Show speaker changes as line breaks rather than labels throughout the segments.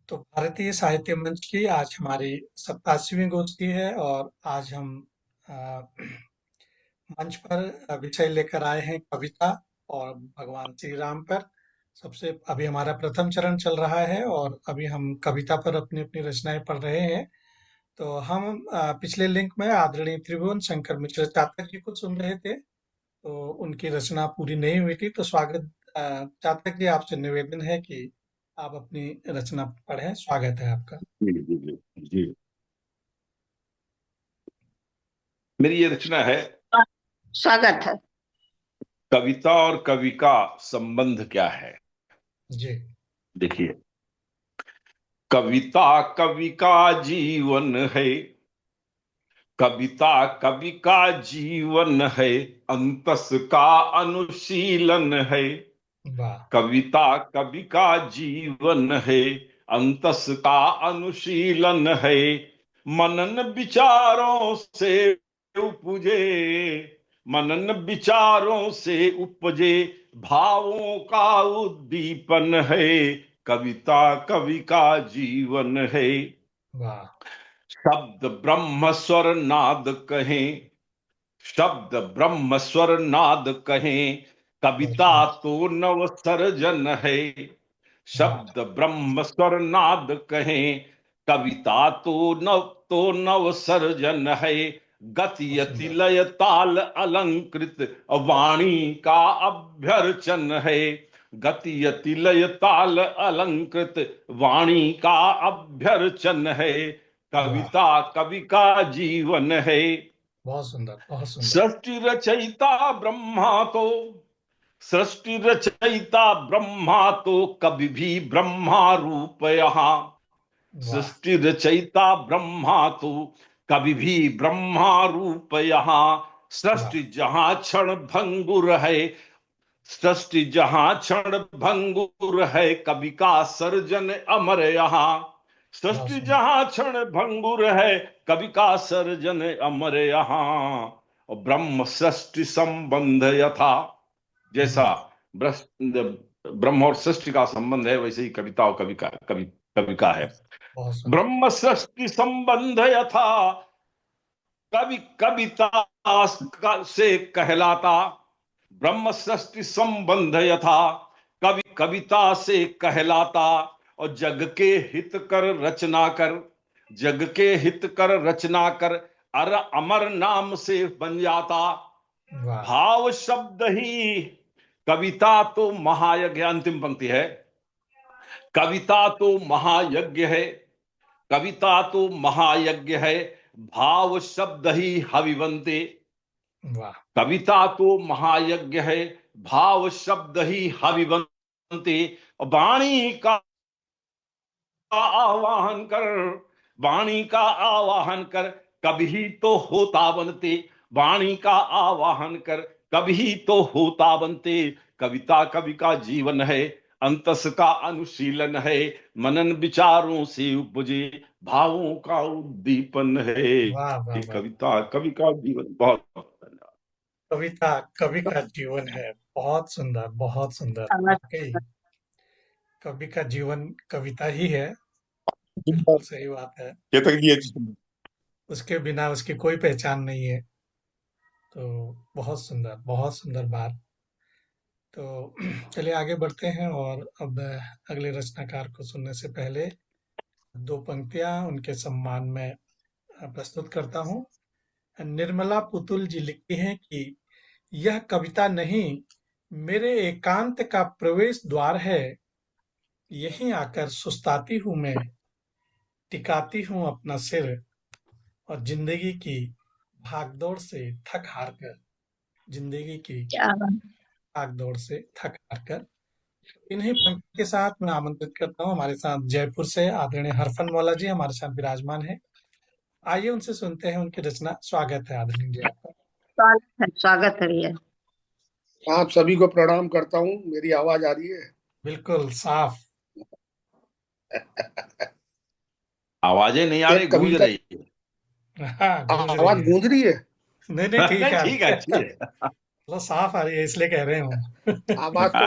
तो भारतीय साहित्य मंच की आज हमारी 87वीं गोष्ठी है और आज हम अ, मंच पर विषय लेकर आए हैं कविता और भगवान श्री राम पर। सबसे अभी हमारा प्रथम चरण चल रहा है और अभी हम कविता पर अपनी अपनी रचनाएं पढ़ रहे हैं। तो हम पिछले लिंक में आदरणीय त्रिभुवन शंकर मिश्र चातक जी को सुन रहे थे। तो उनकी रचना पूरी नहीं हुई थी, तो स्वागत चातक जी, आपसे निवेदन है कि आप अपनी रचना पढ़ें। स्वागत है आपका।
जी जी जी जी। मेरी ये रचना है।
स्वागत है।
कविता और कवि का संबंध क्या है।
जी।
देखिए, कविता कवि का जीवन है। कविता कवि का जीवन है। अंतस का अनुशीलन है।
वाह।
कविता कवि का जीवन है। अंतस का अनुशीलन है। मनन विचारों से उपजे। मनन विचारों से उपजे। भावों का उद्दीपन है। कविता कवि का जीवन है।
वाह।
शब्द ब्रह्म स्वर नाद कहें। शब्द ब्रह्म स्वर नाद कहें।
बहुत
कविता
सुंदर।
तो नव सर्जन है।
वाह।
शब्द ब्रह्म स्वर नाद कहें। कविता तो नव सर्जन है। गति
बहुत
यति
सुंदर।
लय ताल अलंकृत वाणी का अभ्यर्चन है। गति यति लय ताल अलंकृत वाणी का अभ्यर्चन है।
वाह।
कविता कवि का जीवन है।
बहुत सुंदर। बहुत सुंदर।
सृष्टि रचयिता ब्रह्मा तो। सृष्टि रचयिता ब्रह्मा तो कभी भी ब्रह्मा रूप यहाँ।
वाह।
सृष्टि रचयिता ब्रह्मा तो कभी भी ब्रह्मा रूप यहाँ।
वाह।
सृष्टि जहां क्षण भंगुर है। सृष्टि जहां क्षण भंगुर है। कवि का सर्जन अमर यहाँ।
बहुत
सृष्टि
सुंदर।
जहां क्षण भंगुर है। कवि का सर्जन अमर यहाँ। और ब्रह्म सृष्टि संबंध यथा। जैसा
हम्म।
ब्रह्म और सृष्टि का संबंध है, वैसे ही कविता और कवि का है।
बहुत सुंदर।
ब्रह्म सृष्टि संबंध यथा। कवि कविता से कहलाता। ब्रह्म सृष्टि संबंध यथा। कवि कविता से कहलाता। और जग के हित कर रचना कर। जग के हित कर रचना कर। अर अमर नाम से बन जाता।
वाह।
भाव शब्द ही। कविता तो महायज्ञ, अंतिम पंक्ति है। कविता तो महायज्ञ है। कविता तो महायज्ञ है। भाव शब्द ही हविवंते।
वाह।
कविता तो महायज्ञ है। भाव शब्द ही हविवंते। वाणी का आवाहन कर। वाणी का आवाहन कर। कभी तो होता बनते। वाणी का आवाहन कर। कभी तो होता बनते। कविता कवि का जीवन है। अंतस का अनुशीलन है। मनन विचारों से उपजे। भावों का उद्दीपन है।
वाह। वाह।
ये
वाह।
कविता कवि का जीवन। बहुत बहुत धन्यवाद।
कविता कवि का जीवन है। बहुत सुंदर। बहुत सुंदर
समझ।
वाकई। कवि का जीवन कविता ही है। बिल्कुल सही बात है।
केतक जी।
उसके बिना उसकी कोई पहचान नहीं है। तो बहुत सुंदर बात। तो चलिए आगे बढ़ते हैं और अब अगले रचनाकार को सुनने से पहले दो पंक्तियां उनके सम्मान में प्रस्तुत करता हूँ। निर्मला पुतुल जी लिखती हैं कि यह कविता नहीं, मेरे एकांत का प्रवेश द्वार है। यहीं आकर सुस्ताती हूँ मैं, टिकाती हूँ अपना सिर, और जिंदगी की भागदौड़ से थक हार कर, जिंदगी की
क्या बात।
भागदौड़ से थक हार कर। इन्हीं पंक्ति के साथ मैं आमंत्रित करता हूँ, हमारे साथ जयपुर से आदरणीय हरफन मौला जी हमारे साथ विराजमान है। आइए उनसे सुनते हैं उनकी रचना। स्वागत है आदरणीय जी आपका।
स्वागत है भैया।
आप सभी को प्रणाम करता हूँ। मेरी आवाज आ रही है?
बिल्कुल साफ।
आवाजें नहीं आ रही,
एक
गूंज
कविता।
रही है।
हाँ, गूंज रही
आवाज
है।
गूंज रही है।
नहीं नहीं, ठीक
नहीं,
आ
ठीक है,
रही है।
अच्छी है।
मतलब साफ आ रही है, इसलिए कह रहे हूँ।
आवाज तो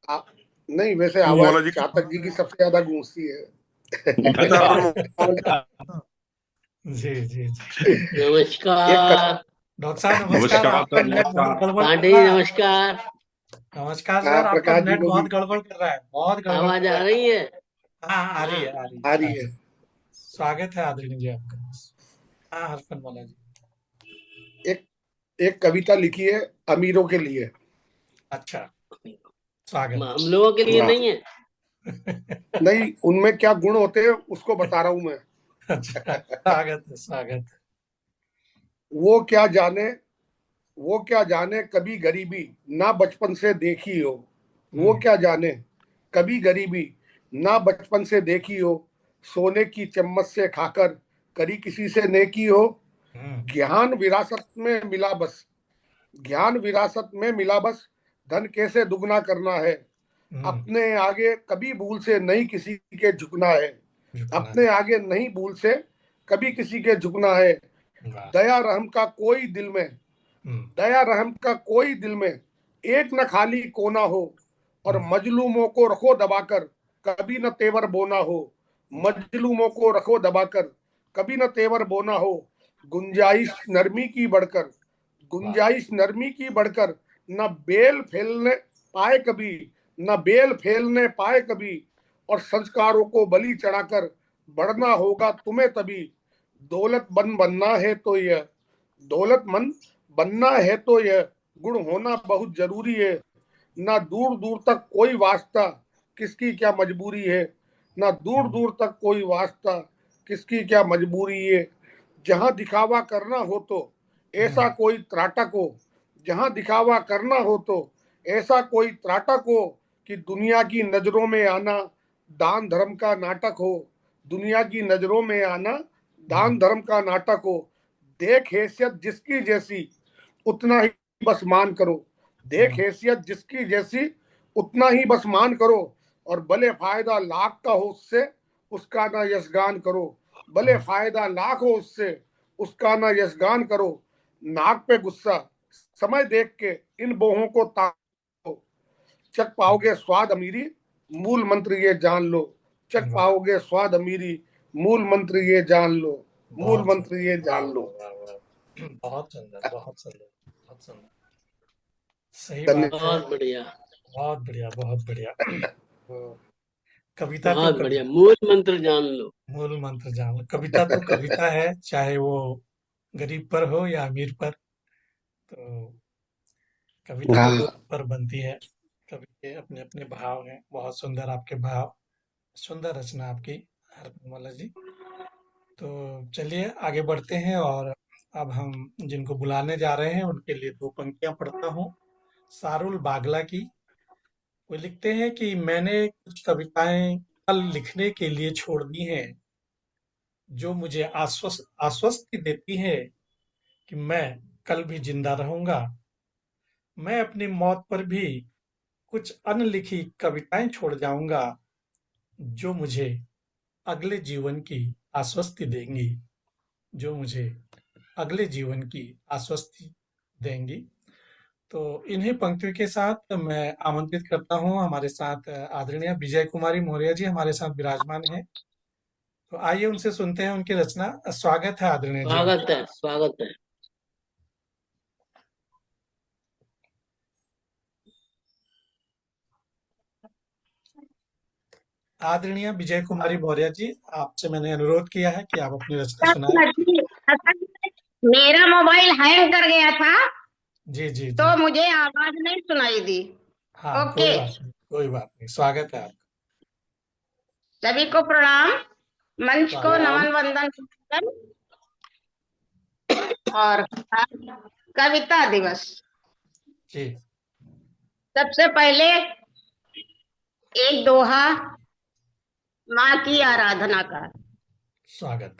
आ, नहीं, वैसे आवाज
मौला जी
चातक जी की सबसे ज्यादा गूंजती है।
अच्छा।
जी जी जी।
एक
नमस्कार।
डॉक्टर साहब नमस्कार।
नमस्कार
आपका
सर,
नेट बहुत
नमस्कार।
गड़बड़ कर
पांडे जी
रहा है।
नमस्कार।
नमस्कार सर, आपका
प्रकाश जी
नेट
को भी
बहुत गड़बड़ कर रहा है, बहुत गड़बड़
आवाज
कर
आ
रहा है।
रही है?
हाँ आ रही
हाँ।
है, आ रही है,
आ
आ
रही
रही
है।
है। स्वागत है आदरणीय जी आपका। हाँ हरफन मौला जी।
एक एक कविता लिखी है अमीरों के लिए।
अच्छा, स्वागत।
हम लोगों के लिए
हाँ,
नहीं है।
नहीं, उनमें क्या गुण होते हैं उसको बता रहा हूं मैं।
अच्छा, स्वागत है, स्वागत है।
वो क्या जाने, वो क्या जाने कभी गरीबी ना बचपन से देखी हो। वो
हम्म
क्या जाने कभी गरीबी ना बचपन से देखी हो। सोने की चम्मच से खाकर करी किसी से नेकी हो।
हम्म
ज्ञान विरासत में मिला बस, ज्ञान विरासत में मिला बस, धन कैसे दुगना करना है।
हम्म,
अपने आगे कभी भूल से नहीं किसी के झुकना है।
झुकना
अपने
है।
आगे नहीं भूल से कभी किसी के झुकना है।
वाह।
दया रहम का कोई दिल में,
हम्म
दया रहम का कोई दिल में एक न खाली कोना हो। और
हम्म,
मजलूमों को रखो दबाकर कभी न तेवर बोना हो। मजलूमों को रखो दबाकर कभी न तेवर बोना हो। गुंजाइश नरमी की बढ़कर,
वाह।
गुंजाइश नरमी की बढ़कर न बेल फैलने पाए कभी, न बेल फैलने पाए कभी। और संस्कारों को बलि चढ़ाकर बढ़ना होगा तुम्हें तभी। दौलतमंद बनना है तो यह, दौलतमंद बनना है तो यह गुण होना बहुत जरूरी है। ना दूर दूर तक कोई वास्ता किसकी क्या मजबूरी है। ना दूर
हम्म
दूर तक कोई वास्ता किसकी क्या मजबूरी है। जहां दिखावा करना हो तो ऐसा
हम्म,
कोई त्राटक हो। जहां दिखावा करना हो तो ऐसा कोई त्राटक हो कि दुनिया की नजरों में आना दान धर्म का नाटक हो। दुनिया की नजरों में आना दान
हम्म,
धर्म का नाटक हो। देख हैसियत जिसकी जैसी उतना ही बस मान करो। देख
हम्म,
हैसियत जिसकी जैसी उतना ही बस मान करो। और भले फायदा लाख का हो उससे उसका ना यशगान करो। भले
हम्म,
फायदा लाख हो उससे उसका ना यशगान करो। नाक पे गुस्सा समय देख के इन बोहों को ताको। चख पाओगे स्वाद अमीरी, मूल मंत्र ये जान लो। चख
वाह।
पाओगे स्वाद अमीरी, मूल मंत्र ये जान लो। मूल
बहुत
मंत्र ये
सुंदर, वाह
जान लो।
वाह वाह वाह। बहुत सुंदर, बहुत सुंदर, बहुत सुंदर। सही बात है।
बहुत बढ़िया।
बहुत बढ़िया, बहुत बढ़िया। वो कविता तो
बहुत बढ़िया,
कविता,
मूल मंत्र जान लो।
मूल मंत्र जान लो। कविता तो कविता है, चाहे वो गरीब पर हो या अमीर पर। तो कविता तो
हाँ,
दोनों पर बनती है। कवि के अपने अपने भाव हैं। बहुत सुंदर आपके भाव, सुंदर रचना आपकी हरमला जी। तो चलिए आगे बढ़ते हैं, और अब हम जिनको बुलाने जा रहे हैं उनके लिए दो पंक्तियां पढ़ता हूँ। सारुल बागला की। वो लिखते हैं कि मैंने कुछ कविताएं कल लिखने के लिए छोड़ दी हैं, जो मुझे आश्वस्ति देती है कि मैं कल भी जिंदा रहूंगा। मैं अपनी मौत पर भी कुछ अनलिखी कविताएं छोड़ जाऊंगा, जो मुझे अगले जीवन की आश्वस्ति देंगी, जो मुझे अगले जीवन की आश्वस्ति देंगी। तो इन्हीं पंक्तियों के साथ मैं आमंत्रित करता हूं, हमारे साथ आदरणीय विजय कुमारी मौर्य जी हमारे साथ विराजमान हैं। तो आइए उनसे सुनते हैं उनकी रचना। स्वागत है आदरणीय जी
स्वागत
आपका।
है, स्वागत है।
आदरणीय विजय कुमारी मौर्य जी, आपसे मैंने अनुरोध किया है कि आप अपनी रचना सुनाएं।
असल में मेरा मोबाइल हैंग कर गया था,
जी जी
तो
जी।
मुझे आवाज नहीं सुनाई दी।
हाँ कोई
ओके।
बात नहीं, कोई बात नहीं, स्वागत है आपका।
सभी को प्रणाम, मंच को
स्वागत।
प्रणाम।
नमन वंदन और आज कविता दिवस।
जी।
सबसे पहले एक दोहा माँ की आराधना का।
स्वागत।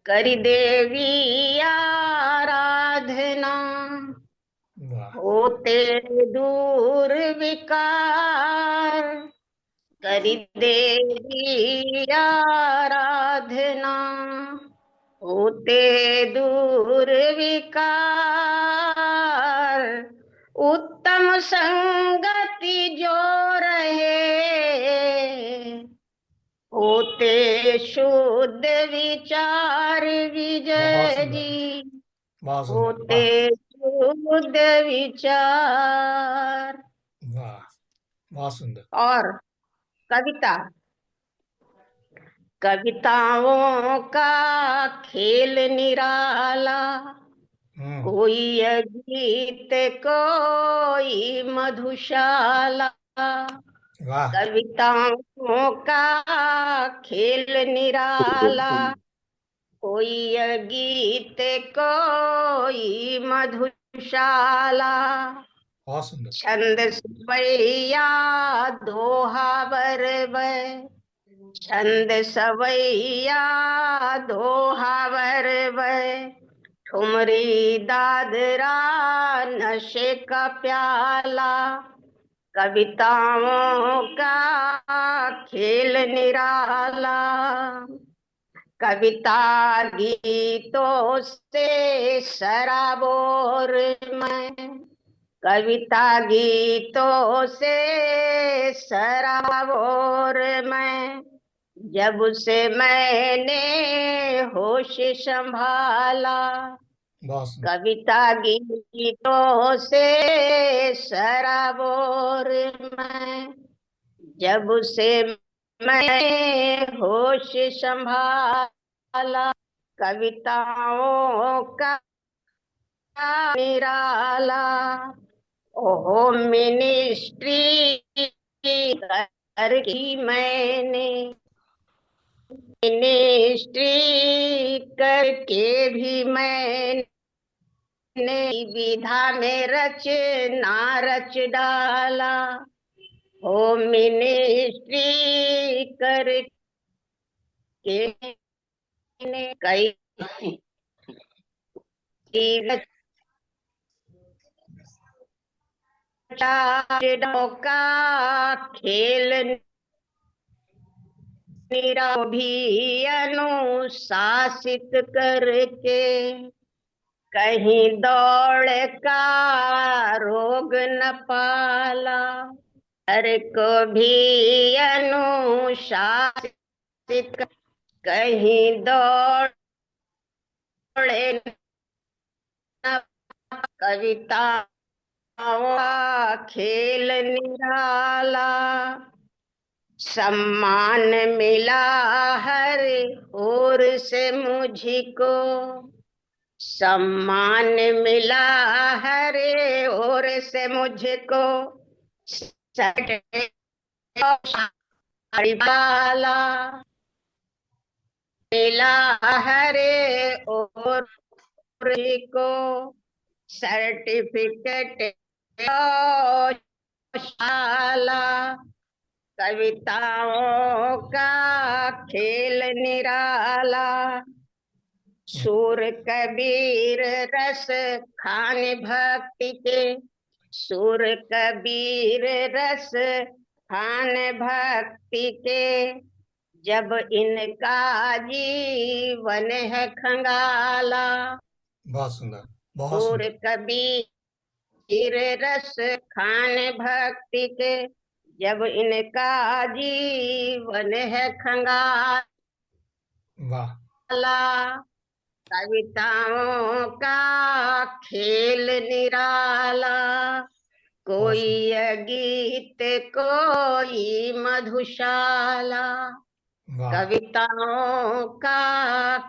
करी देवी आराधना,
वाह।
होते दूर विकार। करी देवी आराधना, होते दूर विकार। उत्तम संगति जो रहे, होते शुद्ध विचार
बहुत
विजय
सुंदर,
जी,
बहुत सुंदर,
होते
वाह,
शुद्ध विचार।
वाह, बहुत सुंदर।
और कविता, कविताओं का खेल निराला,
हम्म।
कोई गीत कोई मधुशाला,
वाह।
कविताओं का खेल निराला, कोई गीत कोई मधुशाला,
बहुत सुंदर।
छंद सवैया दोहा बरबै, छंद सवैया दोहा बरबै, ठुमरी दादरा नशे का प्याला, कविताओं का खेल निराला, कविता गीतों से सराबोर मैं, कविता गीतों से सराबोर मैं, जब से मैंने होश संभाला,
बहुत सुंदर।
कविता गीतों से सराबोर मैं, जब से मैं होश संभाला, कविताओं का निराला, ओहो मिनिस्ट्री कर की मैंने, मिनिस्ट्री करके भी मैंने विधा में रचना रच डाला, ओ मिनिस्ट्री करके कई का खेल निरा भी अनुशासित करके, कहीं दौड़ का रोग न पाला, हर को भी अनुशासित, कहीं दौड़े न, कविता खेल निराला, सम्मान मिला हर ओर से मुझको, सम्मान मिला हर ओर से मुझको, वाला मिला हर ओर को, सर्टिफिकेट शाला, कविताओं का खेल निराला, सूर कबीर रस खान भक्ति के, सूर कबीर रस खान भक्ति के, जब इनका जीवन है खंगाला,
बहुत सुंदर, बहुत
सूर
सुंदर।
कबीर रस खान भक्ति के, जब इनका जीवन है खंगाला,
वाह।
कविताओं का खेल निराला,
बहुत
कोई
सुंदर।
गीत कोई मधुशाला,
वाह।
कविताओं का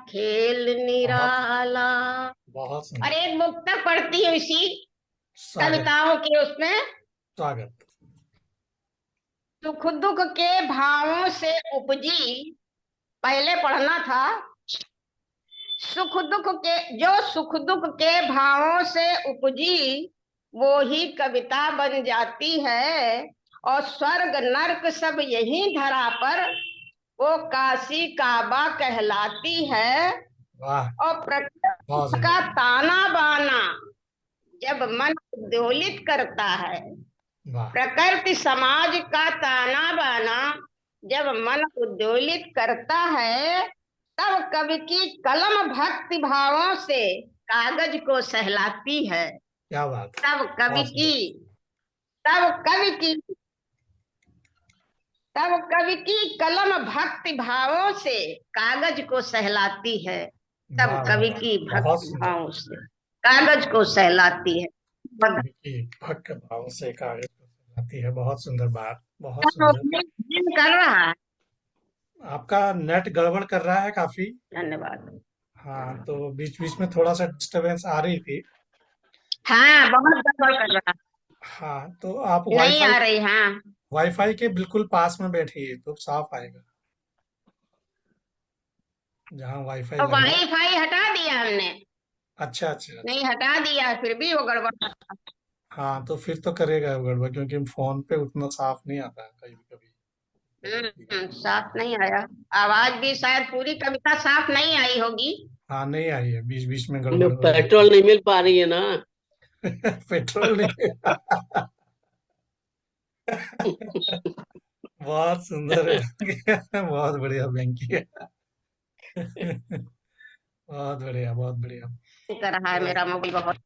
खेल
बहुत,
निराला।
बहुत
और
सुंदर।
एक मुक्तक पढ़ती हूँ इसी
स्वागत,
कविताओं के उसमें,
स्वागत।
सुख दुख के भावों से उपजी, पहले पढ़ना था, सुख दुख के, जो सुख दुख के भावों से उपजी वो ही कविता बन जाती है, और स्वर्ग नर्क सब यही धरा पर वो काशी काबा कहलाती है,
वाह।
और
बहुत
प्रकृति
सुंदर।
का ताना बाना जब मन उद्वेलित करता है,
वाह।
प्रकृति समाज का ताना बाना जब मन उद्वेलित करता है, तब कवि की कलम भक्ति भावों से कागज को सहलाती है।
क्या बात है,
तब कवि
बहुत
की
सुंदर।
तब कवि की तब कवि की कलम भक्ति भावों से कागज को सहलाती है। तब
वाह वाह
कवि
वाह,
की
बहुत
भक्ति
सुंदर।
भावों से कागज को सहलाती है।
कवि की भक्त भाव से कागज को सजाती है, बहुत सुंदर बात, बहुत सुंदर।
कर रहा है।
आपका नेट गड़बड़ कर रहा है काफी।
धन्यवाद।
हाँ, तो बीच बीच में थोड़ा सा डिस्टरबेंस आ रही थी।
हाँ, बहुत गड़बड़ कर रहा
हाँ, तो आप
है, नहीं
वाईफाई
आ रही। हाँ,
वाईफाई के बिल्कुल पास में बैठिए तो साफ आएगा, जहाँ वाईफाई
तो
लग रहा है।
वाईफाई हटा दिया हमने।
अच्छा अच्छा अच्छा।
नहीं, हटा दिया फिर भी वो गड़बड़।
हाँ, तो फिर तो करेगा वो गड़बड़, क्योंकि फोन पे उतना साफ नहीं आता है कभी कभी।
साफ नहीं आया। आवाज भी शायद पूरी कविता साफ नहीं आई होगी।
हाँ, नहीं आई है, बीच बीच में
हमें
गड़बड़ हो रही
पेट्रोल नहीं मिल पा रही है ना।
है। पेट्रोल नहीं। बहुत सुंदर है। बहुत बढ़िया बेंकी है। बहुत बढ़िया, बहुत बढ़िया।
कर रहा है
तो
मेरा मोबाइल बहुत।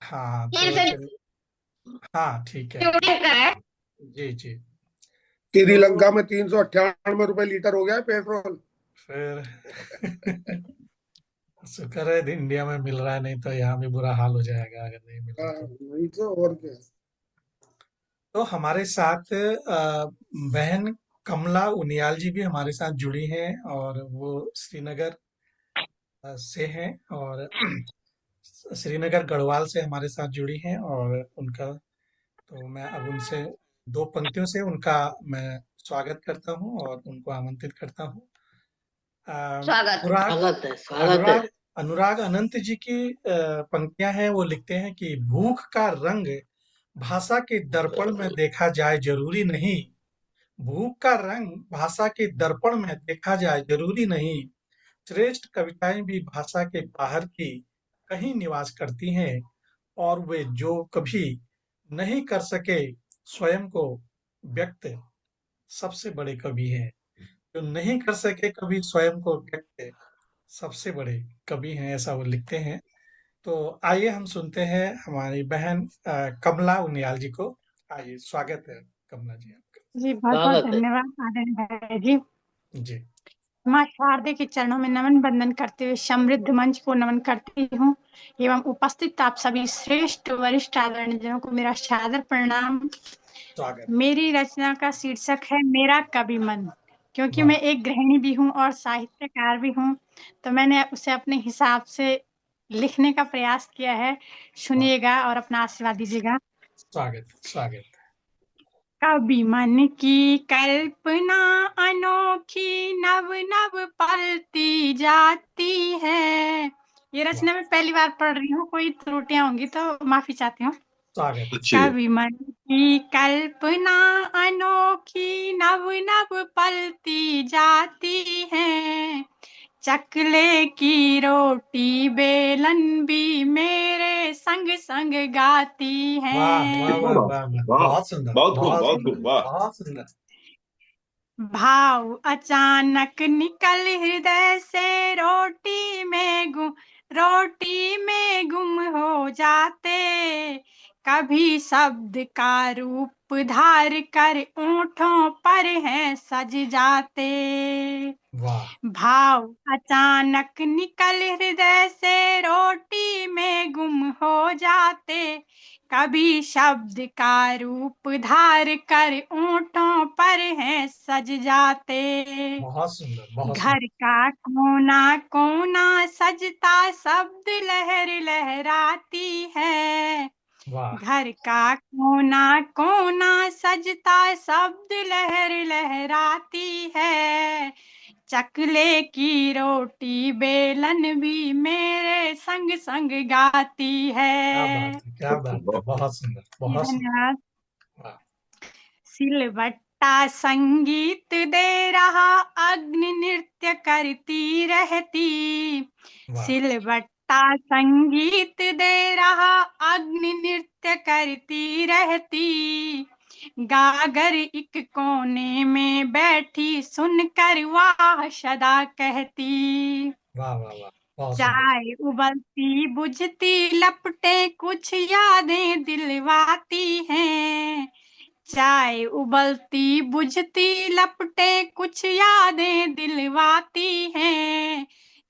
हाँ,
फिर
तो
से
चलिए। हाँ, ठीक है।
ट्यूनिंग करे।
जी जी।
श्रीलंका
तो
में 398 रुपए लीटर हो गया है पेट्रोल।
फिर शुक्र है इंडिया में मिल रहा है, नहीं तो यहाँ भी बुरा हाल हो जाएगा अगर नहीं मिला
हाँ,
तो।
वही तो, और क्या।
तो हमारे साथ बहन कमला उनियाल जी भी हमारे साथ जुड़ी हैं, और वो श्रीनगर से हैं, और श्रीनगर गढ़वाल से हमारे साथ जुड़ी हैं, और उनका, तो मैं अब उनसे दो पंक्तियों से उनका मैं स्वागत करता हूँ और उनको आमंत्रित करता हूँ।
स्वागत।
अनुराग
स्वागत है, स्वागत है।
अनुराग अनुराग अनंत जी की पंक्तियां हैं। वो लिखते हैं कि भूख का रंग भाषा के दर्पण में देखा जाए जरूरी नहीं। भूख का रंग भाषा के दर्पण में देखा जाए जरूरी नहीं। श्रेष्ठ कविताएं भी भाषा के बाहर की कहीं निवास करती हैं, और वे जो कभी नहीं कर सके स्वयं को व्यक्त, सबसे बड़े कवि हैं। जो नहीं कर सके कभी स्वयं को व्यक्त, सबसे बड़े कवि हैं, ऐसा वो लिखते हैं। तो आइए हम सुनते हैं हमारी बहन कमला उनियाल जी को। आइए, स्वागत है कमला जी आपका।
जी बहुत बहुत
स्वागत है।
धन्यवाद आदरणीय भैया जी।
जी।
माँ शारदे के चरणों में नमन बंदन करते हुए समृद्ध मंच को नमन करती हूँ, एवं उपस्थित आप सभी श्रेष्ठ वरिष्ठ आदरणीय जनों को मेरा सादर प्रणाम।
स्वागत।
मेरी रचना का शीर्षक है मेरा कवि मन। क्योंकि
वाह।
मैं एक गृहिणी भी हूँ और साहित्यकार भी हूँ, तो मैंने उसे अपने हिसाब से लिखने का प्रयास किया है।
वाह,
सुनिएगा और अपना आशीर्वाद दीजिएगा।
स्वागत स्वागत।
कभी मन की कल्पना अनोखी नव नव पलती जाती है। ये
वाह,
रचना मैं पहली बार पढ़ रही हूँ, कोई त्रुटियां होंगी तो माफी चाहती हूँ।
स्वागत।
अच्छी है।
कभी मन की कल्पना अनोखी नव नव पलती जाती है। चकले की रोटी बेलन भी मेरे संग संग गाती
वाह वाह
है।
कितना
वाह
बात।
वाह वाह,
वाह,
बहुत सुंदर,
बहुत खूब,
बहुत
बहुत
सुंदर,
खूब, वाह।
बहुत सुंदर।
भाव अचानक निकल हृदय से रोटी में गुम हो जाते। कभी शब्द का रूप धार कर ओंठों पर है सज जाते।
वाह
भाव अचानक निकल हृदय से रोटी में गुम हो जाते। कभी शब्द का रूप धार कर ओंठों पर है सज जाते।
बहुत सुंदर, बहुत सुंदर।
घर का कोना कोना सजता शब्द लहर लहराती है।
वाह
घर का कोना कोना सजता शब्द लहर लहराती है। चकले की रोटी बेलन भी मेरे संग संग गाती
क्या
है।
बात है, क्या
बहुत खूब,
बात है,
बहुत खूब।
बहुत सुंदर,
जी
बहुत सुंदर।
धन्यवाद।
वाह
सिलवट्टा संगीत दे रहा अग्नि नृत्य करती रहती।
वाह।
सिलवट्टा संगीत दे रहा अग्नि नृत्य करती रहती। गागर एक कोने में बैठी सुनकर वाह सदा कहती।
वाह वाह वाह। बहुत सुंदर।
चाय उबलती बुझती लपटे कुछ यादें दिलवाती हैं। चाय उबलती बुझती लपटे कुछ यादें दिलवाती हैं।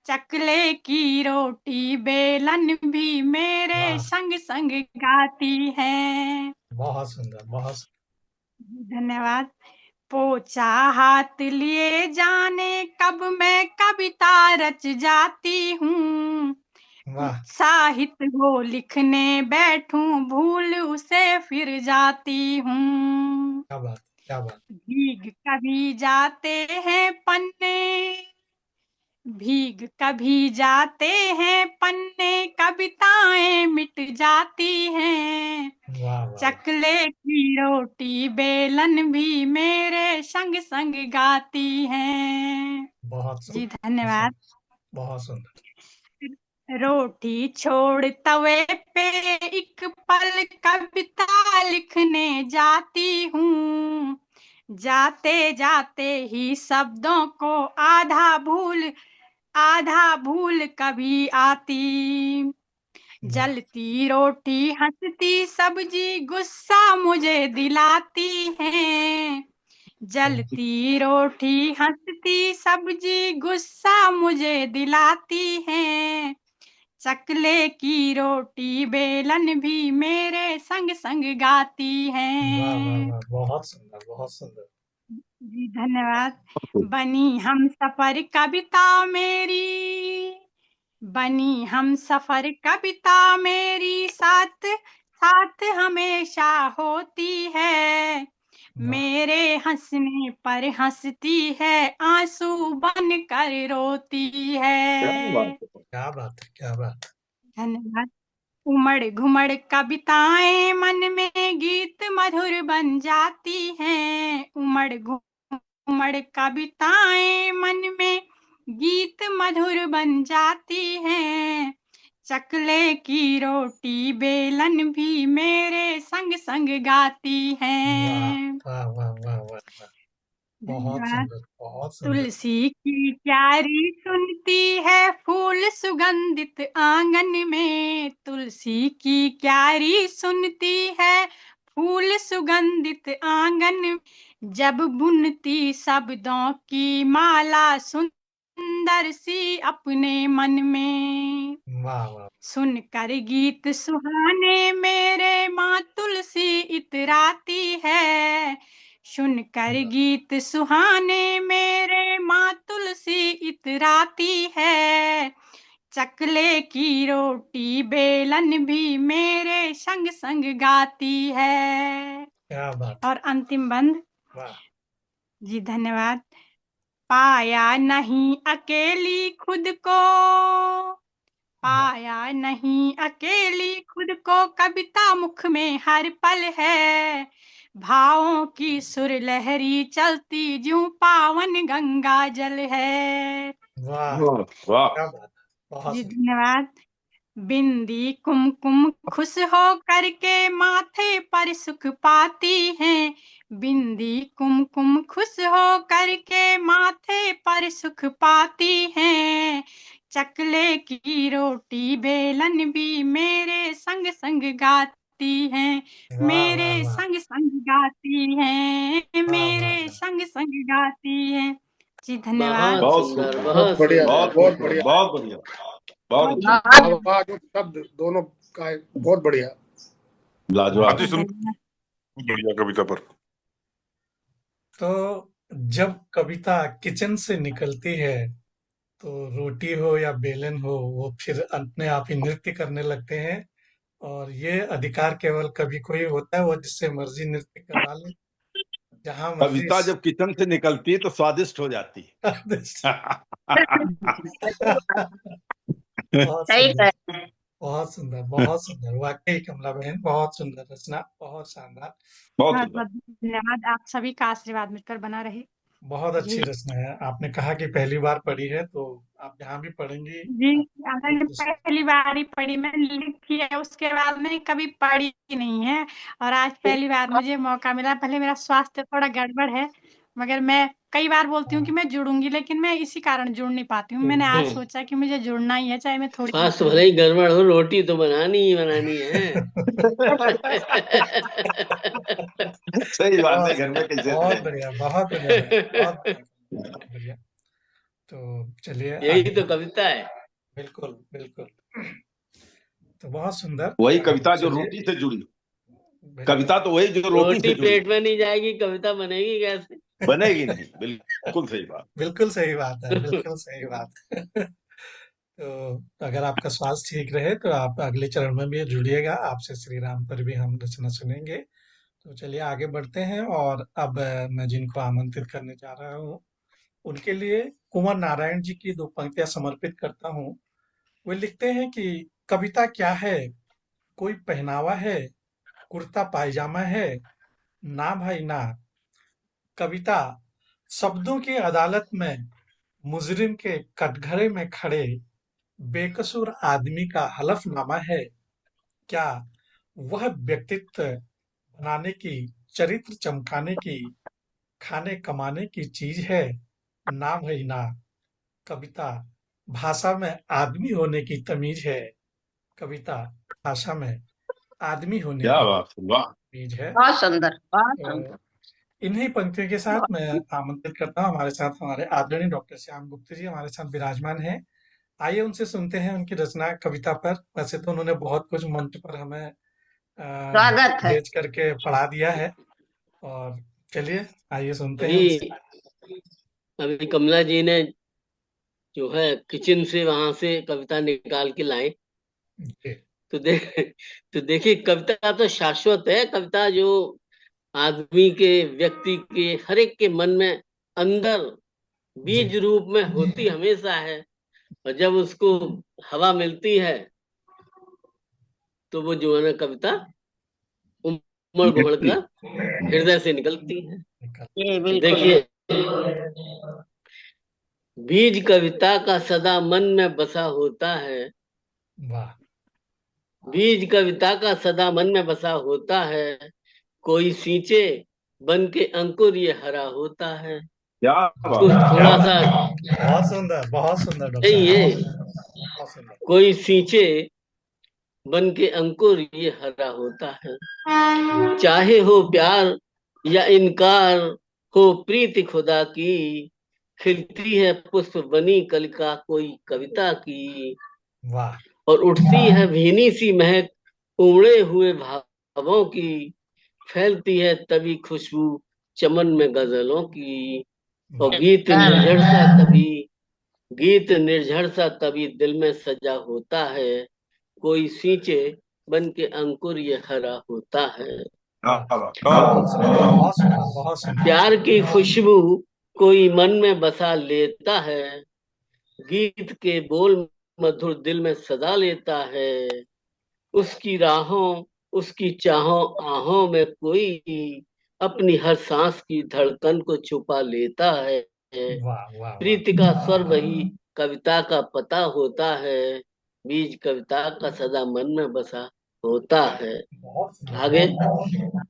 चकले की रोटी बेलन भी मेरे
वाह,
संग संग गाती हैं।
बहुत सुंदर, बहुत
धन्यवाद। पोछा हाथ लिए जाने कब मैं कविता रच जाती हूँ।
वाह,
उत्साहित हो लिखने बैठूं भूल उसे फिर जाती हूँ।
क्या बात, क्या बात।
भीग कभी जाते हैं पन्ने, भीग कभी जाते हैं पन्ने, कविताएं मिट जाती हैं।
वाह, वाह, वाह।
चकले की रोटी बेलन भी मेरे संग संग गाती हैं।
बहुत
जी
सुंदर, बहुत
धन्यवाद।
सुंदर, बहुत सुंदर।
रोटी छोड़ तवे पे एक पल कविता लिखने जाती हूँ। जाते जाते ही शब्दों को आधा भूल कभी आती।
वाह,
जलती रोटी हंसती सब्जी गुस्सा मुझे दिलाती है।
Thank you.
जलती रोटी हंसती सब्जी गुस्सा मुझे दिलाती है। चकले की रोटी बेलन भी मेरे संग संग गाती
वाह, वाह,
हैं।
वाह, बहुत सुंदर, बहुत सुंदर।
जी धन्यवाद। बनी हम सफर कविता मेरी, बनी हम सफर कविता मेरी साथ साथ हमेशा होती है।
वाह,
मेरे हंसने पर हंसती है, आंसू बन कर रोती
क्या
है।
बात है।
क्या बात है, क्या बात है।
धन्यवाद। उमड़ घुमड़ कविताएं मन में गीत मधुर बन जाती हैं। उमड़ घुमड़ कविताएं मन में गीत मधुर बन जाती हैं। चकले की रोटी बेलन भी मेरे संग संग गाती
वाह,
हैं।
वाह, वाह, वाह, वाह, वाह। बहुत
धन्यवाद।
सुंदर, बहुत सुंदर।
तुलसी की क्यारी सुनती है फूल सुगंधित आंगन में। तुलसी की क्यारी सुनती है फूल सुगंधित आंगन में। जब बुनती शब्दों की माला सुंदर सी अपने मन में।
वाह, वाह,
सुनकर गीत सुहाने मेरे माँ तुलसी इतराती है। सुनकर
सुंदर।
गीत सुहाने मेरे माँ तुलसी इतराती है। चकले की रोटी बेलन भी मेरे संग संग गाती है।
क्या बात।
और अंतिम बंद।
वाह,
जी धन्यवाद। पाया नहीं अकेली खुद को,
वाह,
पाया नहीं अकेली खुद को, कविता मुख में हर पल है। भावों की सुर लहरी चलती ज्यों पावन गंगा जल है।
वाह,
वाह।
क्या बात है। बहुत
जी
सुंदर।
धन्यवाद। बिंदी कुमकुम खुश हो करके माथे पर सुख पाती हैं। बिंदी कुमकुम खुश हो करके माथे पर सुख पाती हैं। चकले की रोटी बेलन भी मेरे संग संग गाती हैं।
वाह, वाह,
मेरे
वाह,
संग संग गाती हैं,
वाह, वाह,
मेरे
वाह।
संग संग गाती हैं। जी धन्यवाद।
बहुत
बहुत
सुंदर,
खूब,
बहुत
बहुत
बढ़िया,
सुंदर।
बहुत
बहुत
खूब,
बढ़िया।
बहुत बढ़िया, बहुत अच्छा,
आवाज और शब्द दोनों का है, बहुत बढ़िया।
लाजवाब।
जी सुन
धन्यवाद।
बढ़िया कविता पर।
तो जब कविता किचन से निकलती है तो रोटी हो या बेलन हो वो फिर अपने आप ही नृत्य करने लगते हैं। और ये अधिकार केवल कभी कोई होता है वो जिससे मर्जी नृत्य करवा ले, जहां मर्जी।
कविता जब किचन से निकलती है तो स्वादिष्ट हो जाती है।
बहुत
सही
सुंदर,
है।
बहुत सुंदर, बहुत सुंदर। वाकई कमला बहन बहुत सुंदर रचना, बहुत शानदार।
बहुत
बहुत
सुंदर।
बहुत धन्यवाद। आप सभी का आशीर्वाद मुझ पर बना रहे।
बहुत अच्छी
जी
रचना है। आपने कहा कि पहली बार पढ़ी है तो आप जहाँ भी पढ़ेंगी
जी।
आपको
मैंने पहली बार ही पढ़ी, मैंने लिखी है, उसके बाद मैंने कभी पढ़ी नहीं है। और आज पहली बार मुझे मौका मिला। भले मेरा स्वास्थ्य थोड़ा गड़बड़ है मगर मैं कई बार बोलती हूँ कि मैं जुड़ूंगी, लेकिन मैं इसी कारण जुड़ नहीं पाती हूँ। मैंने आज सोचा कि मुझे जुड़ना ही है, चाहे मैं थोड़ी
फास्ट भले ही गड़बड़ हो, रोटी तो बनानी ही बनानी है।
सही बात है, घर में कैसे
बहुत
रहे।
बढ़िया, बहुत बढ़िया भैया, बहुत बढ़िया, बहुत बढ़िया। तो चलिए
यही
आगे
तो कविता है।
बिल्कुल बिल्कुल। तो बहुत सुंदर।
वही कविता जो
चलिए
रोटी से जुड़ी,
बिल्कुल
कविता तो वही जो रोटी
रोटी
से जुड़ी,
पेट में नहीं जाएगी, कविता बनेगी कैसे?
बनेगी नहीं। बिल्कुल सही बात।
बिल्कुल सही बात है, बिल्कुल सही बात है। तो अगर आपका स्वास्थ्य ठीक रहे तो आप अगले चरण में भी जुड़िएगा, आपसे श्री राम पर भी हम रचना सुनेंगे। तो चलिए आगे बढ़ते हैं, और अब मैं जिनको आमंत्रित करने जा रहा हूँ उनके लिए कुंवर नारायण जी की दो पंक्तियां समर्पित करता हूँ। वे लिखते हैं कि कविता क्या है, कोई पहनावा है, कुर्ता पायजामा है, ना भाई ना। कविता शब्दों की अदालत में मुजरिम के कटघरे में खड़े बेकसूर आदमी का हलफनामा है। क्या वह व्यक्तित्व बनाने की, चरित्र चमकाने की, खाने कमाने की चीज है? ना भाई ना। कविता भाषा में आदमी होने की तमीज है। कविता भाषा में आदमी होने
क्या
की
बात है, वाह।
तमीज है।
बहुत सुंदर, बहुत
तो
सुंदर।
इन्हीं पंक्तियों के साथ
बहुत
मैं आमंत्रित करता हूँ, हमारे साथ हमारे आदरणीय डॉक्टर श्याम गुप्ता जी हमारे साथ विराजमान हैं। आइए उनसे सुनते हैं उनकी रचना कविता पर। वैसे तो उन्होंने बहुत कुछ मंच पर हमें
स्वागत है।
भेज करके पढ़ा दिया है, और चलिए आइए सुनते हैं
अभी
उनसे।
अभी कमला जी ने जो है किचन से वहां से कविता निकाल के लाए।
जी
तो तो देखिए, कविता तो शाश्वत है। कविता जो आदमी के, व्यक्ति के, हर एक के मन में अंदर
जी
बीज रूप में होती हमेशा है। और जब उसको हवा मिलती है तो वो जो है ना, कविता उमड़ घुमड़
निकली।
कर हृदय से निकलती है।
निकल
जी
तो
बिल्कुल।
देखिए, बीज कविता का सदा मन में बसा होता है।
वाह
बीज कविता का सदा मन में बसा होता है। कोई सींचे बन के अंकुर ये हरा होता है।
क्या
कुछ
बात है, क्या
थोड़ा
बात
सा
बहुत सुंदर डॉक्टर
नहीं
साहब,
ये,
बहुत सुंदर।
कोई सींचे बन के अंकुर ये हरा होता है। चाहे हो प्यार या इनकार, हो प्रीति खुदा की, खिलती है पुष्प बनी कलिका कोई कविता की।
वाह
और उठती है भीनी सी महक उमड़े हुए भावों की, फैलती है तभी खुशबू चमन में गजलों की। और
वाह
गीत निर्झर सा तभी दिल में सजा होता है। कोई सींचे बन के अंकुर ये हरा होता है।
वाह।
बात, क्या
बहुत
बात।
सुंदर, बहुत सुंदर, बहुत सुंदर।
प्यार की खुशबू कोई मन में बसा लेता है। गीत के बोल मधुर दिल में सदा लेता है। उसकी राहों, उसकी चाहों आहों में कोई अपनी हर सांस की धड़कन को छुपा लेता है।
वाह वाह वाह।
प्रीति का स्वर वही कविता का पता होता है। बीज कविता का सदा मन में बसा होता है।
बहुत सुंदर,
आगे,
बहुत सुंदर।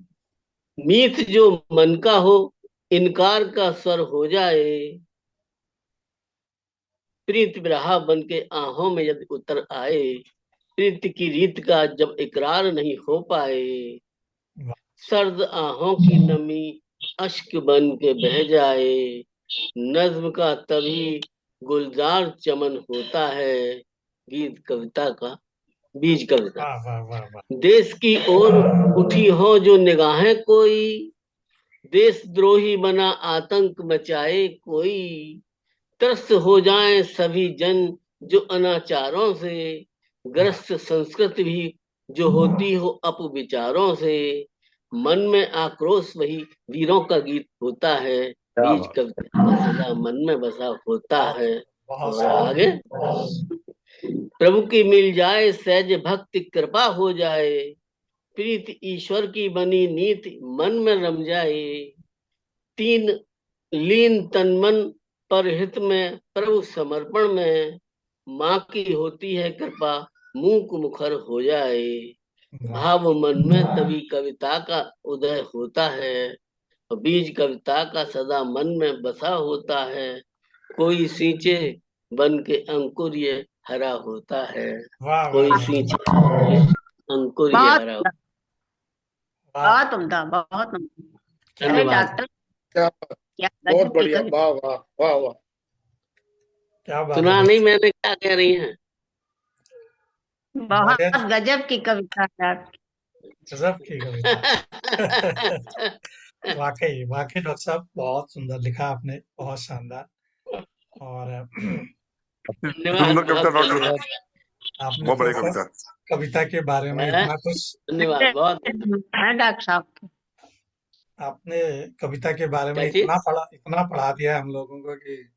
मीत जो मन का हो इनकार का स्वर हो जाए। प्रीत बिरहा बन के आहों में यदि उतर आए। प्रीत की रीत का जब इकरार नहीं हो पाए।
वाह
सर्द आहों की नमी अश्क बन के बह जाए। नज्म का तभी गुलजार चमन होता है। गीत कविता का, बीज कविता।
वाह वाह वाह वाह।
देश की ओर उठी हो जो निगाहें कोई, देशद्रोही बना आतंक मचाए कोई। त्रस्त हो जाएं सभी जन जो अनाचारों से,
वाह
ग्रस्त संस्कृति भी जो होती हो अपविचारों से। मन में आक्रोश वही वीरों का गीत होता है।
क्या
बीज
बात।
कविता का सदा मन में बसा होता
बहुत
है।
सुंदर, बहुत
और
सुंदर,
आगे,
बहुत सुंदर।
प्रभु की मिल जाए सहज भक्ति कृपा हो जाए। प्रीति ईश्वर की बनी नीति मन में रम जाए। तीन लीन तन मन पर हित में प्रभु समर्पण में, माँ की होती है कृपा मूक मुखर हो जाए।
वाह
भाव मन में तभी कविता का उदय होता है। बीज कविता का सदा मन में बसा होता है, कोई सींचे बन के अंकुर ये हरा होता है,
वाह वाह
कोई
वाह
सींचे अंकुर ये
बहुत
हरा।
वाह,
बहुत उम्दा, बहुत उम्दा। अरे
धन्यवाद।
डॉक्टर,
क्या
क्या
बहुत
गजब की
बढ़िया,
कविता।
वाह वाह वाह वाह।
क्या बात
सुना
है
नहीं
डॉक्टर
मैंने क्या कह रही हैं?
बहुत
बढ़िया,
गजब की कविता है आपकी।
गजब की कविता। वाकई वाकई डॉक्टर साहब बहुत सुंदर लिखा आपने, बहुत शानदार। और
धन्यवाद,
सुंदर
बहुत
कविता डॉक्टर,
धन्यवाद।
आपने
बहुत
तो
बढ़िया
सर
कविता।
कविता के बारे में
है?
इतना कुछ,
धन्यवाद बहुत।
है डॉक्टर साहब की।
आपने कविता के बारे में
क्या चीज?
इतना पढ़ा दिया है हम लोगों को कि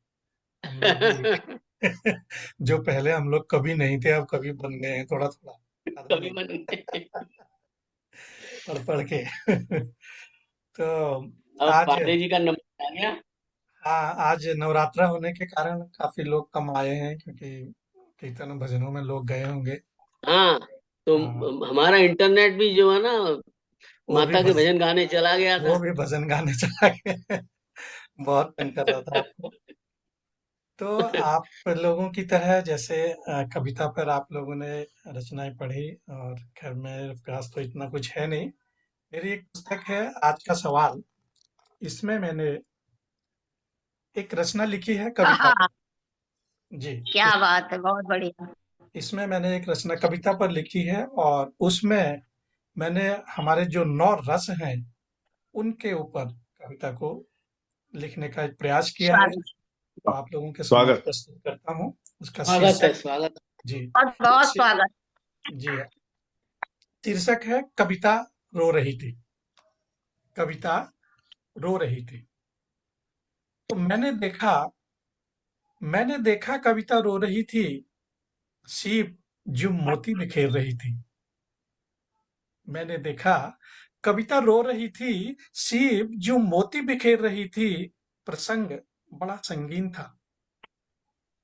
हम लोग भी जो पहले हम लोग कवि नहीं थे अब कवि बन गए हैं, थोड़ा थोड़ा ज्यादा
कभी
नहीं,
मन
पढ़ पढ़ के। तो
अब
आज,
पांडे जी का नंबर आ गया।
हाँ, आज नवरात्रा होने के कारण काफी लोग कम आए हैं, क्योंकि कीर्तन भजनों में लोग गए होंगे।
हाँ, तो
हाँ,
हमारा इंटरनेट भी जो है ना,
वो भी
माता के भजन गाने चला गया
वो
था।
भी भजन गाने चला गए। बहुत तंग कर रहा था आपको। तो आप लोगों की तरह जैसे कविता पर आप लोगों ने रचनाएं पढ़ी, और खैर मेरे पास तो इतना कुछ है नहीं। मेरी एक पुस्तक है आज का सवाल, इसमें मैंने एक रचना लिखी है कविता
हाँ,
पर। जी,
क्या बात है, बहुत बढ़िया।
इसमें मैंने एक रचना कविता पर लिखी है, और उसमें मैंने हमारे जो 9 रस हैं उनके ऊपर कविता को लिखने का एक प्रयास किया है,
स्वागत,
तो आप लोगों के समक्ष
स्वागत।
प्रस्तुत करता हूँ। उसका
स्वागत है,
शीर्षक,
स्वागत।
जी,
बहुत बहुत
शी-
स्वागत।
जी, शीर्षक है कविता रो रही थी। कविता रो रही थी। तो मैंने देखा कविता रो रही थी, सीप जो मोती बिखेर रही थी। मैंने देखा कविता रो रही थी, सीप जो मोती बिखेर रही थी। प्रसंग बड़ा संगीन था।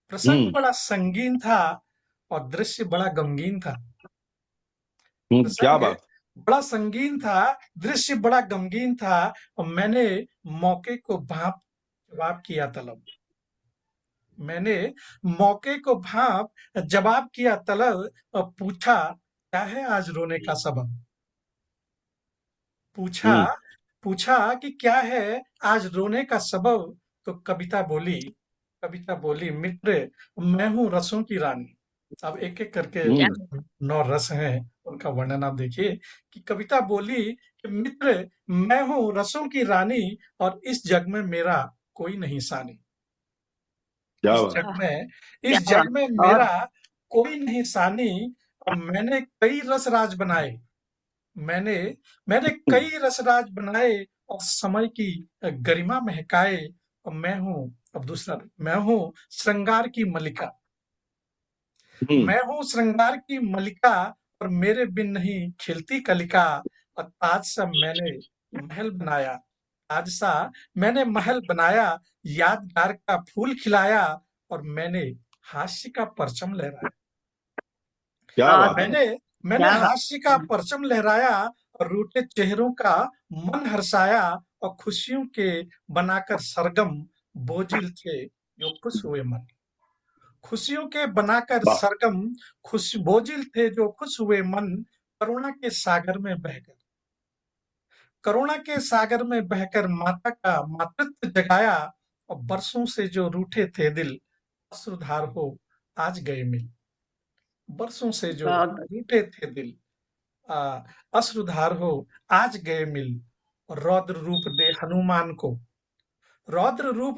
प्रसंग बड़ा संगीन था, और दृश्य बड़ा गमगीन था।
क्या
प्रसंग
बात।
बड़ा संगीन था, दृश्य बड़ा गमगीन था, और मैंने मौके को भांप जवाब किया तलब। मैंने मौके को भांप जवाब किया तलब, और पूछा क्या है आज रोने का सबब। पूछा
हम्म
पूछा कि क्या है आज रोने का सबब। तो कविता बोली मित्र, मैं हूँ रसों की रानी। अब एक एक करके
क्या,
हम्म
9 रस हैं, उनका वर्णन आप देखिए। कि कविता बोली कि मित्र, मैं हूँ रसों की रानी, और इस जग में मेरा कोई नहीं सानी।
क्या
इस
बात।
जग में
क्या
इस
बात,
जग में
बहुत
मेरा कोई नहीं सानी। और मैंने कई रसराज बनाए। मैंने मैंने कई रसराज बनाए, और समय की गरिमा महकाए। और मैं हूँ, अब दूसरा, मैं हूँ श्रृंगार की मलिका।
हम्म
मैं हूँ श्रृंगार की मलिका, और मेरे बिन नहीं खिलती कलिका। और ताज सा मैंने महल बनाया। ताज सा मैंने महल बनाया, यादगार का फूल खिलाया। और मैंने हास्य का परचम लहराया।
क्या
बहुत
बात है।
मैंने मैंने
क्या बात।
हास्य का परचम लहराया, और रूठे चेहरों का मन हर्षाया। और खुशियों के बनाकर सरगम बोझिल थे जो खुश हुए मन। खुशियों के बनाकर
वाह।
सरगम खुश बोझिल थे जो खुश हुए मन। करुणा के सागर में बहकर करुणा के सागर में बहकर माता का मातृत्व जगाया। और बरसों से जो रूठे थे दिल, अश्रुधार हो आज गए मिल। बरसों से जो
बहुत
रूठे थे दिल, आ, अश्रुधार हो आज गए मिल। और रौद्र रूप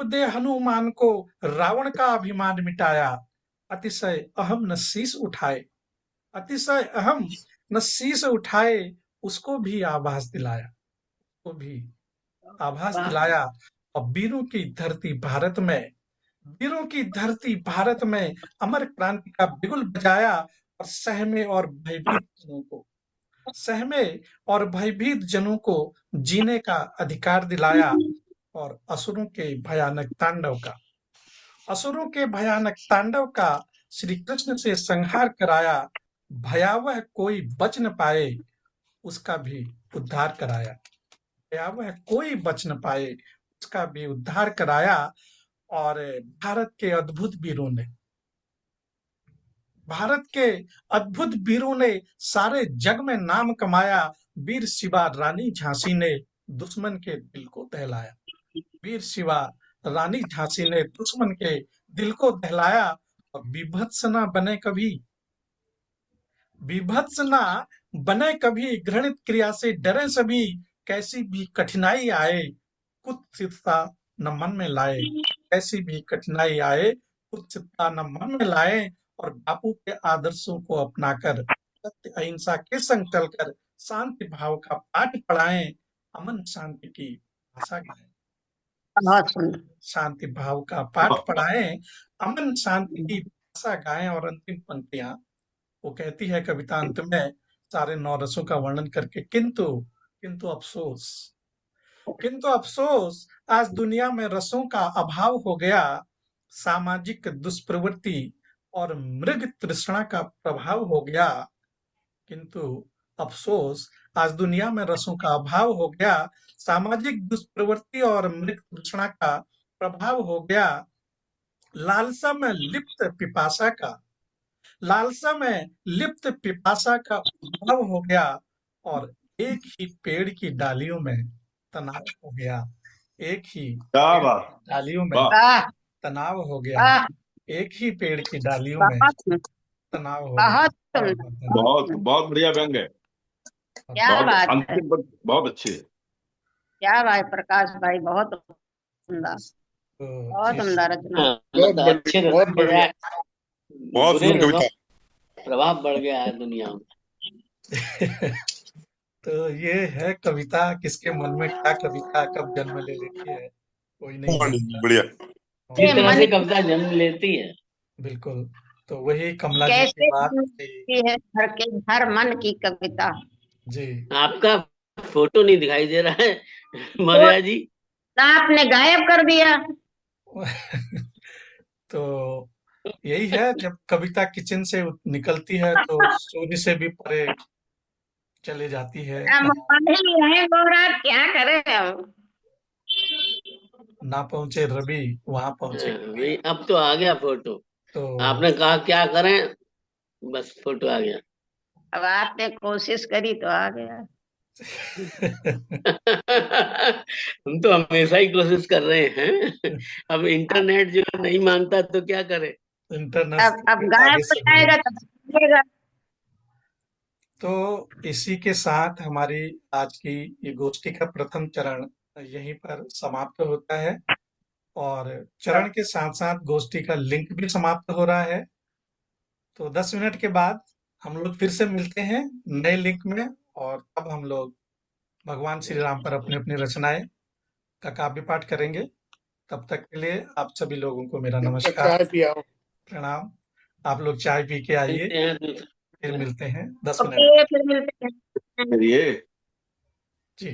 दे हनुमान को रावण का अभिमान मिटाया। अतिशय अहम न शीस उठाए अतिशय अहम न शीस उठाए। उसको भी आभास दिलाया उसको भी आभास
वाह,
दिलाया। और वीरों की धरती भारत में अमर क्रांति का बिगुल बजाया। और सहमे और भयभीत जनों को जीने का अधिकार दिलाया। और असुरों के भयानक तांडव का श्री कृष्ण से संहार कराया। भयावह कोई बच न पाए, उसका भी उद्धार कराया। भयावह कोई बच न पाए, उसका भी उद्धार कराया। और भारत के अद्भुत वीरों ने सारे जग में नाम कमाया। वीर शिवा रानी झांसी ने दुश्मन के दिल को दहलाया। वीर शिवा रानी झांसी ने दुश्मन के दिल को दहलाया। और विभत्स ना बने कभी, घृणित क्रिया से डरे सभी। कैसी भी कठिनाई आए, कुत्सितता न मन में लाए। कैसी भी कठिनाई आए, कुत्सितता न मन में लाए। और बापू के आदर्शों को अपनाकर, सत्य अहिंसा के संग चलकर, शांति भाव का पाठ पढ़ाएं, अमन शांति की भाषा गाएं।
बहुत सुंदर।
शांति भाव का पाठ पढ़ाएं, अमन शांति की भाषा गाएं। और अंतिम पंक्तियां वो कहती है कविता अंत में, सारे 9 रसों का वर्णन करके, किंतु अफसोस आज दुनिया में रसों का अभाव हो गया। सामाजिक दुष्प्रवृत्ति और मृग तृष्णा का प्रभाव हो गया। किंतु अफसोस आज दुनिया में रसों का अभाव हो गया। सामाजिक दुष्प्रवृत्ति और मृग तृष्णा का प्रभाव हो गया। लालसा में लिप्त पिपासा का उद्भव हो गया। और एक ही पेड़ की डालियों में तनाव हो गया। एक ही
क्या
पेड़
बात,
की डालियों में
वाह,
वाह
तनाव हो गया।
वाह,
एक ही पेड़ की डालियों में
बहुत सुंदर,
तनाव हो
बहुत
गया।
सुंदर,
बहुत
बहुत
बहुत
सुंदर।
बहुत बढ़िया व्यंग है।
क्या
बहुत
बात है,
अंतिम पंक्ति बहुत अच्छी है।
क्या भाई प्रकाश भाई, बहुत सुंदर,
तो
बहुत
जी,
उम्दा रचना।
बहुत
मतलब अच्छे
बढ़िया, बहुत
रसों के
बढ़िया।
बजाय
बहुत
बुरे
सुंदर
रसों
कविता।
का प्रभाव बढ़ गया है दुनिया में।
तो ये है कविता, किसके मन में क्या कविता कब जन्म ले लेती है कोई नहीं जानता।
बढ़िया।
और
इस तरह
मन
से कविता जन्म लेती है।
बिल्कुल, तो वही कमला जी की
कैसे
बात थी।
की है घर के घर मन की कविता।
जी।
आपका फोटो नहीं दिखाई दे रहा है
तो
मौर्य जी।
आपने गायब कर दिया।
तो यही है, जब कविता किचन से निकलती है तो सूर्य से भी परे चले जाती है।
हम पढ़े ही हैं गोरा, क्या करें हम।
ना पहुंचे रवि, वहां पहुंचे कवि।
भाई अब तो आ गया फोटो।
तो
आपने कहा क्या करें, बस फोटो आ गया।
अब आपने कोशिश करी तो आ गया।
हम तो हमेशा ही कोशिश कर रहे हैं। अब इंटरनेट जो है नहीं मानता तो क्या करे।
इंटरनेट
अब गायब
आगे
हो
से
जाएगा तो बचेगा।
तो इसी के साथ हमारी आज की ये गोष्ठी का प्रथम चरण यहीं पर समाप्त होता है। और चरण के साथ साथ गोष्ठी का लिंक भी समाप्त हो रहा है। तो 10 मिनट के बाद हम लोग फिर से मिलते हैं नए लिंक में। और अब हम लोग भगवान श्री राम पर अपनी अपनी रचनाएं का काव्य पाठ करेंगे। तब तक के लिए आप सभी लोगों को मेरा
जब तक
नमस्कार,
चाय पिया हो।
प्रणाम। आप लोग चाय पी के आइए,
मिलते हैं
फिर
दूसरे।
मिलते हैं 10 मिनट
ओके,
बाद।
फिर मिलते हैं।
ये
जी।